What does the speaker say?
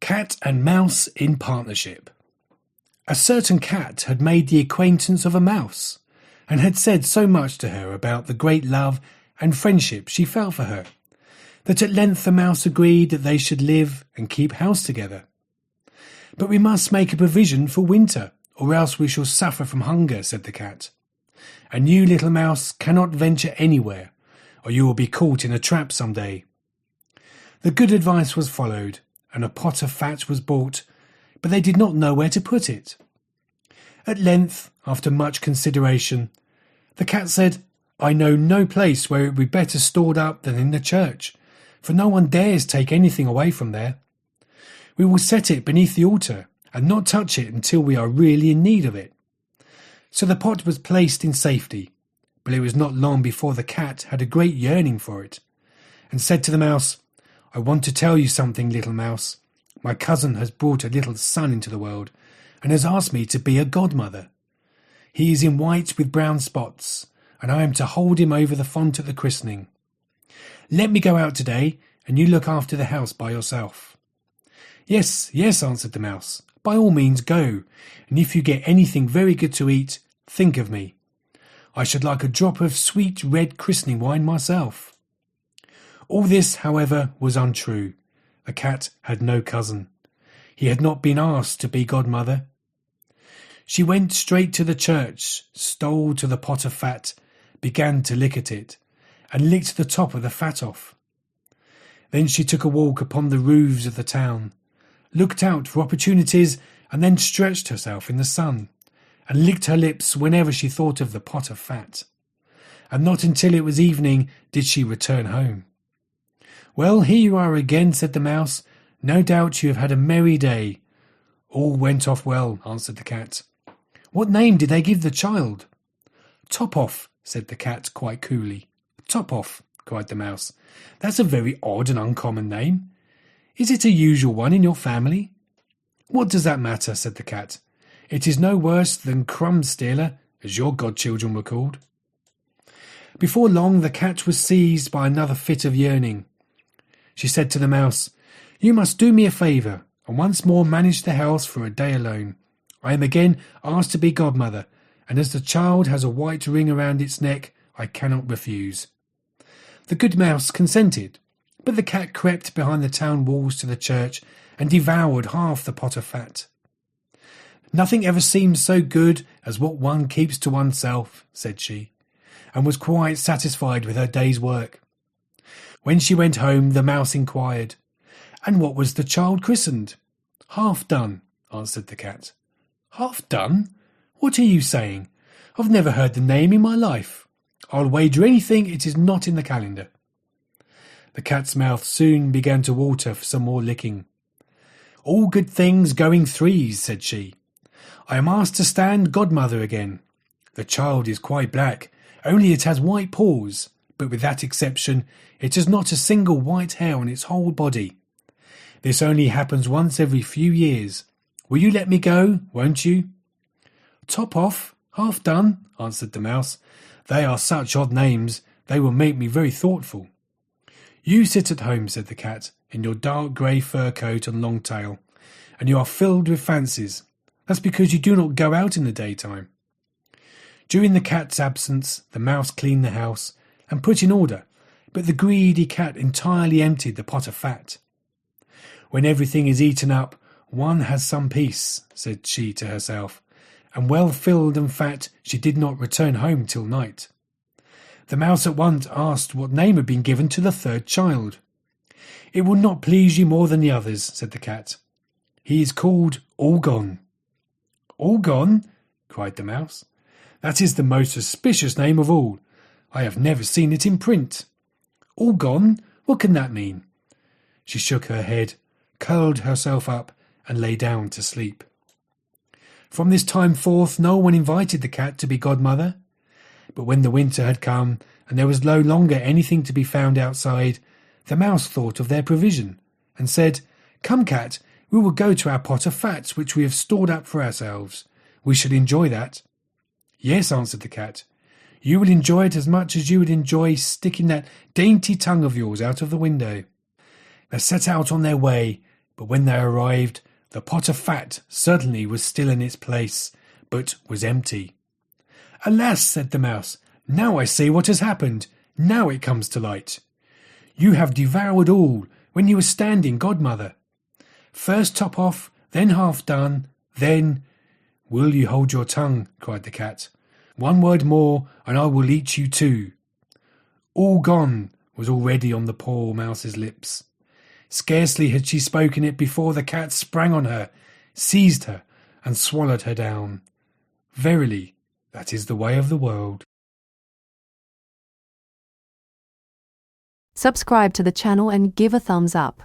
Cat and Mouse in Partnership. A certain cat had made the acquaintance of a mouse, and had said so much to her about the great love and friendship she felt for her, that at length the mouse agreed that they should live and keep house together. "But we must make a provision for winter, or else we shall suffer from hunger," said the cat. "And you, little mouse, cannot venture anywhere, or you will be caught in a trap some day." The good advice was followed, and a pot of fat was bought, but they did not know where to put it. At length, after much consideration, the cat said, "I know no place where it would be better stored up than in the church, for no one dares take anything away from there. We will set it beneath the altar, and not touch it until we are really in need of it." So the pot was placed in safety, but it was not long before the cat had a great yearning for it, and said to the mouse, "I want to tell you something, little mouse. My cousin has brought a little son into the world, and has asked me to be a godmother. He is in white with brown spots, and I am to hold him over the font at the christening. Let me go out today, and you look after the house by yourself." "Yes, yes," answered the mouse, "by all means go, and if you get anything very good to eat, think of me. I should like a drop of sweet red christening wine myself." All this, however, was untrue. The cat had no cousin. He had not been asked to be godmother. She went straight to the church, stole to the pot of fat, began to lick at it, and licked the top of the fat off. Then she took a walk upon the roofs of the town, looked out for opportunities, and then stretched herself in the sun, and licked her lips whenever she thought of the pot of fat. And not until it was evening did she return home. "Well, here you are again," said the mouse. "No doubt you have had a merry day." "All went off well," answered the cat. "What name did they give the child?" "Top off," said the cat quite coolly. "Top off," cried the mouse. "That's a very odd and uncommon name. Is it a usual one in your family?" "What does that matter?" said the cat. "It is no worse than Crumb Stealer, as your godchildren were called." Before long the cat was seized by another fit of yearning. She said to the mouse, "You must do me a favour, and once more manage the house for a day alone. I am again asked to be godmother, and as the child has a white ring around its neck, I cannot refuse." The good mouse consented, but the cat crept behind the town walls to the church and devoured half the pot of fat. "Nothing ever seems so good as what one keeps to oneself," said she, and was quite satisfied with her day's work. When she went home, the mouse inquired, "And what was the child christened?" "Half done," answered the cat. "Half done? What are you saying? I've never heard the name in my life. I'll wager anything it is not in the calendar." The cat's mouth soon began to water for some more licking. "All good things go in threes," said she. "I am asked to stand godmother again. The child is quite black, only it has white paws, but with that exception it has not a single white hair on its whole body. This only happens once every few years. Will you let me go, won't you?" "Top off, half done," answered the mouse. "They are such odd names, they will make me very thoughtful." "You sit at home," said the cat, "in your dark grey fur coat and long tail, and you are filled with fancies. That's because you do not go out in the daytime." During the cat's absence, the mouse cleaned the house and put in order, but the greedy cat entirely emptied the pot of fat. "When everything is eaten up, one has some peace," said she to herself, and well filled and fat, she did not return home till night. The mouse at once asked what name had been given to the third child. "It will not please you more than the others," said the cat. "He is called All Gone." "All Gone?" cried the mouse. "That is the most suspicious name of all. I have never seen it in print. All gone? What can that mean?" She shook her head, curled herself up, and lay down to sleep. From this time forth no one invited the cat to be godmother. But when the winter had come, and there was no longer anything to be found outside, the mouse thought of their provision, and said, "Come, cat, we will go to our pot of fat which we have stored up for ourselves. We shall enjoy that." "Yes," answered the cat, "you will enjoy it as much as you would enjoy sticking that dainty tongue of yours out of the window." They set out on their way, But when they arrived, the pot of fat certainly was still in its place, but was empty. "Alas," said the mouse, "now I see what has happened. Now it comes to light. You have devoured all when you were standing godmother. First top off, then half done, then—" "Will you hold your tongue?" cried the cat. "One word more, and I will eat you too." "All gone" was already on the poor mouse's lips. Scarcely had she spoken it before the cat sprang on her, seized her, and swallowed her down. Verily, that is the way of the world. Subscribe to the channel and give a thumbs up.